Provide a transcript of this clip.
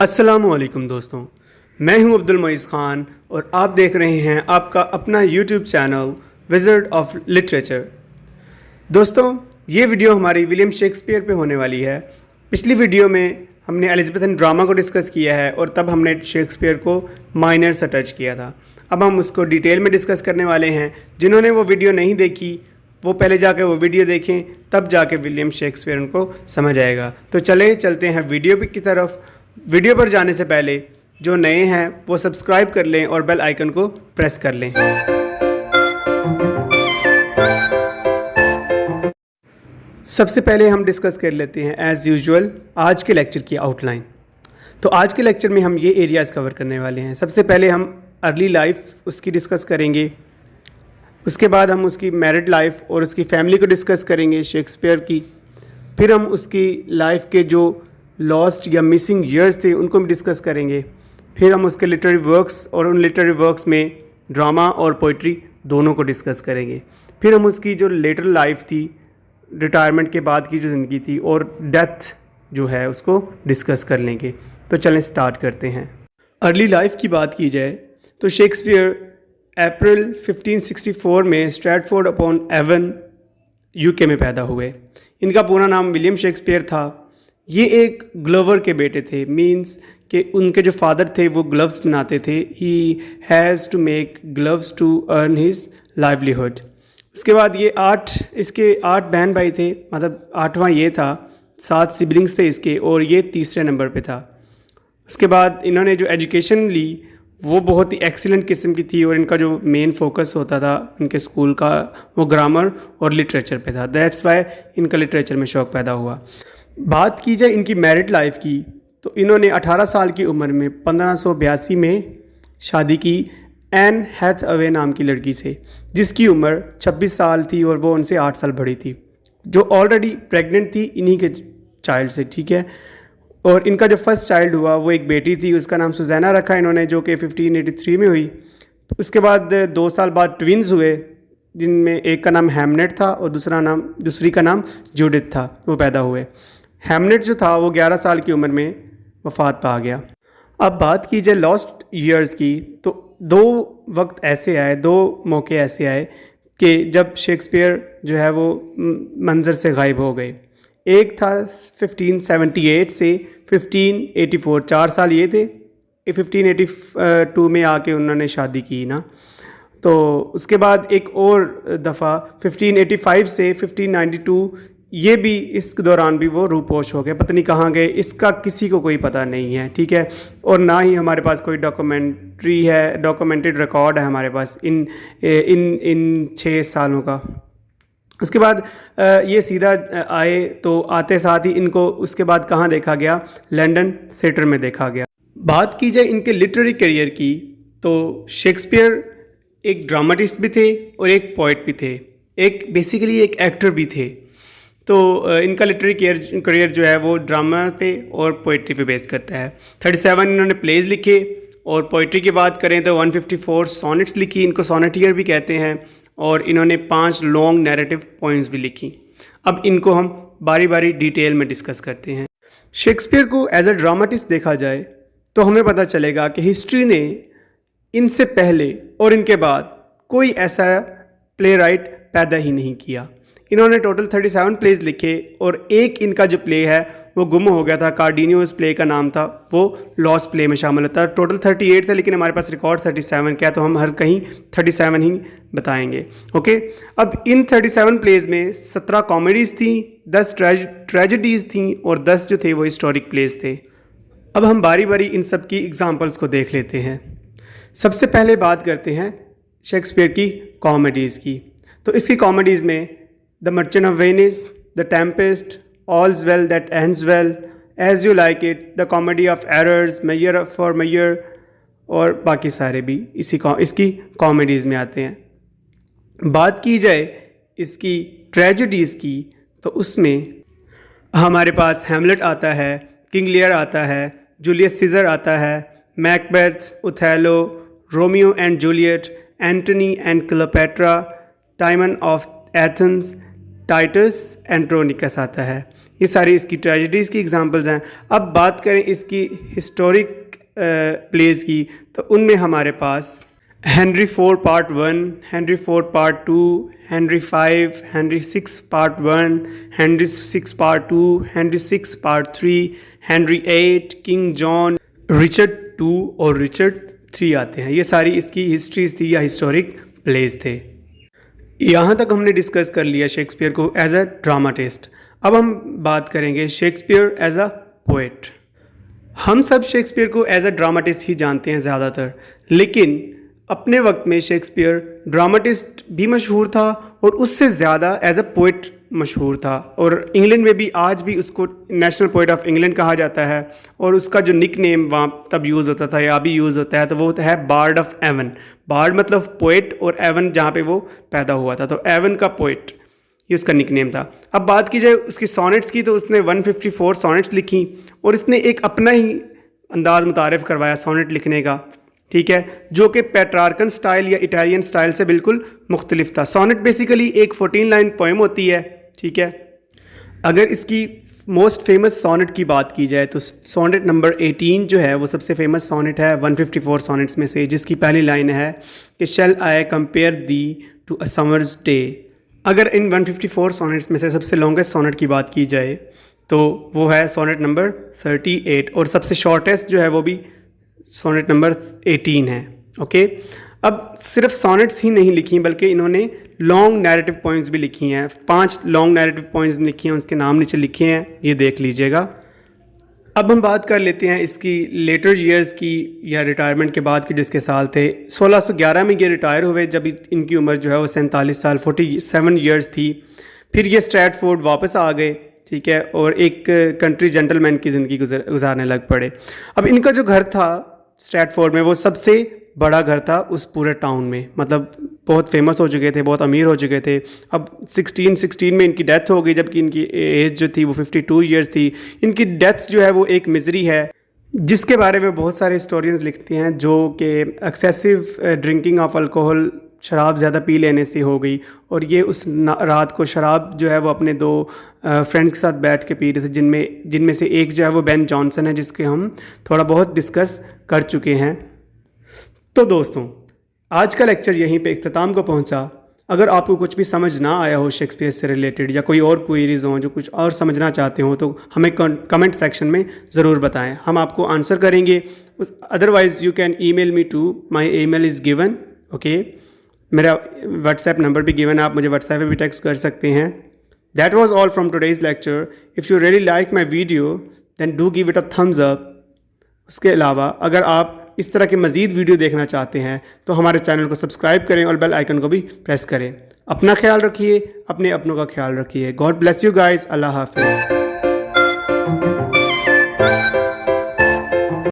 अस्सलामुअलैकुम दोस्तों, मैं हूं अब्दुल मोइज़ ख़ान और आप देख रहे हैं आपका अपना YouTube channel wizard of literature. दोस्तों, ये वीडियो हमारी विलियम शेक्सपियर पे होने वाली है। पिछली वीडियो में हमने एलिज़ाबेथन ड्रामा को डिस्कस किया है और तब हमने शेक्सपियर को माइनर से टच किया था। अब हम उसको डिटेल में डिस्कस करने वाले हैं। जिन्होंने वो वीडियो नहीं देखी वो पहले जाके वो वीडियो देखें, तब जाके विलियम शेक्सपियर उनको समझ आएगा। तो चलते हैं वीडियो की तरफ। वीडियो पर जाने से पहले जो नए हैं वो सब्सक्राइब कर लें और बेल आइकन को प्रेस कर लें। सबसे पहले हम डिस्कस कर लेते हैं एज़ यूजुअल आज के लेक्चर की आउटलाइन। तो आज के लेक्चर में हम ये एरियाज़ कवर करने वाले हैं। सबसे पहले हम अर्ली लाइफ उसकी डिस्कस करेंगे, उसके बाद हम उसकी मैरिड लाइफ और उसकी फैमिली को डिस्कस करेंगे शेक्सपियर की। फिर हम उसकी लाइफ के जो लॉस्ट या मिसिंग ईयर्स थे उनको भी डिस्कस करेंगे। फिर हम उसके लिटरेरी वर्क्स और उन लिटरेरी वर्क्स में ड्रामा और पोइट्री दोनों को डिस्कस करेंगे। फिर हम उसकी जो लेटर लाइफ थी, रिटायरमेंट के बाद की जो ज़िंदगी थी और डेथ जो है उसको डिस्कस कर लेंगे। तो चलें स्टार्ट करते हैं। अर्ली लाइफ की बात की जाए तो शेक्सपियर अप्रैल 1564 में स्ट्रैटफोर्ड अपॉन एवन यूके में पैदा हुए। इनका पूरा नाम विलियम शेक्सपियर था। ये एक ग्लोवर के बेटे थे, मींस कि उनके जो फादर थे वो ग्लव्स बनाते थे। He has to make gloves to earn his livelihood. उसके बाद इसके 8 बहन भाई थे, मतलब 8वां ये था। 7 सिबलिंग्स थे इसके और ये तीसरे नंबर पे था। उसके बाद इन्होंने जो एजुकेशन ली वो बहुत ही एक्सीलेंट किस्म की थी और इनका जो मेन फोकस होता था इनके स्कूल का वो ग्रामर और लिटरेचर पे था। दैट्स वाई इनका लिटरेचर में शौक़ पैदा हुआ। बात की जाए इनकी मैरिड लाइफ की तो इन्होंने 18 साल की उम्र में 1582 में शादी की एन हैथअवे नाम की लड़की से, जिसकी उम्र 26 साल थी और वो उनसे 8 साल बड़ी थी, जो ऑलरेडी प्रेग्नेंट थी इन्हीं के चाइल्ड से। ठीक है। और इनका जो फर्स्ट चाइल्ड हुआ वो एक बेटी थी, उसका नाम सुजैना रखा इन्होंने, जो कि 1583 में हुई। उसके बाद 2 साल बाद ट्विन्स हुए, जिनमें एक का नाम हैमनेट था और दूसरी का नाम जूडिथ था। वो पैदा हुए। हैमनेट जो था वो 11 साल की उम्र में वफ़ात पा गया। अब बात की जाए लॉस्ट ईयर्स की तो 2 वक्त ऐसे आए, 2 मौके ऐसे आए कि जब शेक्सपियर जो है वो मंजर से गायब हो गए। एक था 1578 से 1584, 4 साल ये थे। 1582 में आके उन्होंने शादी की ना। तो उसके बाद एक और दफ़ा 1585 से 1592, ये भी इस दौरान भी वो रूपोश हो गए। पता नहीं कहाँ गए, इसका किसी को कोई पता नहीं है। ठीक है। और ना ही हमारे पास कोई डॉक्यूमेंटेड रिकॉर्ड है हमारे पास इन 6 सालों का। उसके बाद ये सीधा आए तो आते साथ ही इनको उसके बाद कहाँ देखा गया, लंदन थिएटर में देखा गया। बात की जाए इनके लिटरेरी करियर की तो शेक्सपियर एक ड्रामाटिस्ट भी थे और एक पोइट भी थे, बेसिकली एक एक्टर भी थे। तो इनका लिटरेरी करियर जो है वो ड्रामा पे और पोइट्री पे बेस्ड करता है। 37 इन्होंने प्लेज लिखे और पोइट्री की बात करें तो 154 सोनेट्स लिखी, इनको सोनेटियर भी कहते हैं। और इन्होंने 5 लॉन्ग नैरेटिव पोइम्स भी लिखी। अब इनको हम बारी बारी डिटेल में डिस्कस करते हैं। शेक्सपियर को एज अ ड्रामाटिस्ट देखा जाए तो हमें पता चलेगा कि हिस्ट्री ने इनसे पहले और इनके बाद कोई ऐसा प्ले राइट पैदा ही नहीं किया। इन्होंने टोटल 37 प्लेज लिखे और एक इनका जो प्ले है वो गुम हो गया था। कार्डिनियो उस प्ले का नाम था, वो लॉस्ट प्ले में शामिल होता है। टोटल 38 था लेकिन हमारे पास रिकॉर्ड 37 का है, तो हम हर कहीं 37 ही बताएंगे। ओके। अब इन 37 प्लेज में 17 कॉमेडीज़ थी, 10 ट्रेजेडीज़ थी और 10 जो थे वो हिस्टोरिक प्लेज थे। अब हम बारी बारी इन सब की एग्जाम्पल्स को देख लेते हैं। सबसे पहले बात करते हैं शेक्सपियर की कॉमेडीज़ की। तो इसकी कॉमेडीज़ में The Merchant of Venice, The Tempest, All's Well That Ends Well, As You Like It, The Comedy of Errors, Measure for Measure और बाकी सारे भी इसकी कॉमेडीज़ में आते हैं। बात की जाए इसकी ट्रेजेडीज़ की तो उसमें हमारे पास हैमलेट आता है, किंग लियर आता है, जूलियस सीजर आता है, Macbeth, Othello, Romeo and Juliet, Antony and Cleopatra, Timon of Athens, Titus Andronicus आता है। ये सारी इसकी ट्रेजेडीज़ की एग्जांपल्स हैं। अब बात करें इसकी हिस्टोरिक प्लेस की, तो उनमें हमारे पास Henry 4 part 1, Henry 4 part 2, Henry 5, Henry 6 part 1, Henry 6 part 2, Henry 6 part 3, Henry 8, king John, Richard 2 और रिचर्ड 3 आते हैं। ये सारी इसकी हिस्ट्रीज थी या हिस्टोरिक प्लेस थे। यहाँ तक हमने डिस्कस कर लिया शेक्सपियर को एज अ ड्रामाटिस्ट। अब हम बात करेंगे शेक्सपियर एज अ पोएट। हम सब शेक्सपियर को एज अ ड्रामाटिस्ट ही जानते हैं ज़्यादातर, लेकिन अपने वक्त में शेक्सपियर ड्रामाटिस्ट भी मशहूर था और उससे ज़्यादा एज अ पोइट मशहूर था। और इंग्लैंड में भी आज भी उसको नेशनल पोइट ऑफ इंग्लैंड कहा जाता है, और उसका जो निक नेम वहाँ तब यूज़ होता था या अभी यूज़ होता है तो वो होता है बार्ड ऑफ एवन। बार्ड मतलब पोइट और एवन जहाँ पे वो पैदा हुआ था, तो एवन का पोइट ये उसका निक नेम था। अब बात की जाए उसकी सोनेट्स की, तो उसने 154 सोनेट्स लिखी और इसने एक अपना ही अंदाज़ मुतारिफ करवाया सोनेट लिखने का, ठीक है, जो कि पेट्रार्कन स्टाइल या इटालियन स्टाइल से बिल्कुल मुख्तलिफ था। सोनेट बेसिकली एक 14 लाइन पोएम होती है, ठीक है। अगर इसकी मोस्ट फेमस सोनेट की बात की जाए तो सोनेट नंबर 18 जो है वो सबसे फेमस सोनेट है 154 सोनेट्स में से, जिसकी पहली लाइन है कि shall I compare thee to a summer's day. अगर इन 154 सोनेट्स में से सबसे लॉन्गेस्ट सोनेट की बात की जाए तो वो है सोनेट नंबर 38, और सबसे शॉर्टेस्ट जो है वो भी सोनेट नंबर 18 है। ओके, अब सिर्फ सोनेट्स ही नहीं लिखी बल्कि इन्होंने लॉन्ग नैरेटिव पॉइंट्स भी लिखी हैं। 5 लॉन्ग नैरेटिव पॉइंट्स लिखी हैं, उसके नाम नीचे लिखे हैं, ये देख लीजिएगा। अब हम बात कर लेते हैं इसकी लेटर ईयर्स की या रिटायरमेंट के बाद की, जिसके साल थे 1611 में ये रिटायर हुए, जब इनकी उम्र जो है वो 47 साल 47 ईयर्स थी। फिर ये स्ट्रैटफोर्ड वापस आ गए, ठीक है, और एक कंट्री जेंटलमैन की ज़िंदगी गुजारने लग पड़े। अब इनका जो घर था स्ट्रैटफोर्ड में वो सबसे बड़ा घर था उस पूरे टाउन में, मतलब बहुत फेमस हो चुके थे, बहुत अमीर हो चुके थे। अब 1616 में इनकी डेथ हो गई, जबकि इनकी एज जो थी वो 52 ईयर्स थी। इनकी डेथ जो है वो एक मिजरी है, जिसके बारे में बहुत सारे हिस्टोरियंस लिखते हैं, जो कि एक्सेसिव ड्रिंकिंग ऑफ अल्कोहल, शराब ज़्यादा पी लेने से हो गई। और ये उस रात को शराब जो है वो अपने 2 फ्रेंड्स के साथ बैठ के पी रहे थे, जिनमें से एक जो है वो बेन जॉनसन है, जिसके हम थोड़ा बहुत डिस्कस कर चुके हैं। तो दोस्तों, आज का लेक्चर यहीं पे इख्तिताम को पहुंचा। अगर आपको कुछ भी समझ ना आया हो शेक्सपियर से रिलेटेड या कोई और क्वेरीज हों जो कुछ और समझना चाहते हो, तो हमें कमेंट सेक्शन में ज़रूर बताएं, हम आपको आंसर करेंगे। Otherwise you can email me to, my email is given. Okay, मेरा व्हाट्सएप नंबर भी गिवन है, आप मुझे व्हाट्सएप पे भी टेक्स्ट कर सकते हैं। That was all from today's lecture. If you really like my video then do give it a thumbs up. उसके अलावा अगर आप इस तरह के मज़ीद वीडियो देखना चाहते हैं तो हमारे चैनल को सब्सक्राइब करें और बेल आइकन को भी प्रेस करें। अपना ख्याल रखिए, अपने अपनों का ख्याल रखिए। God bless you guys. अल्लाह हाफिज़।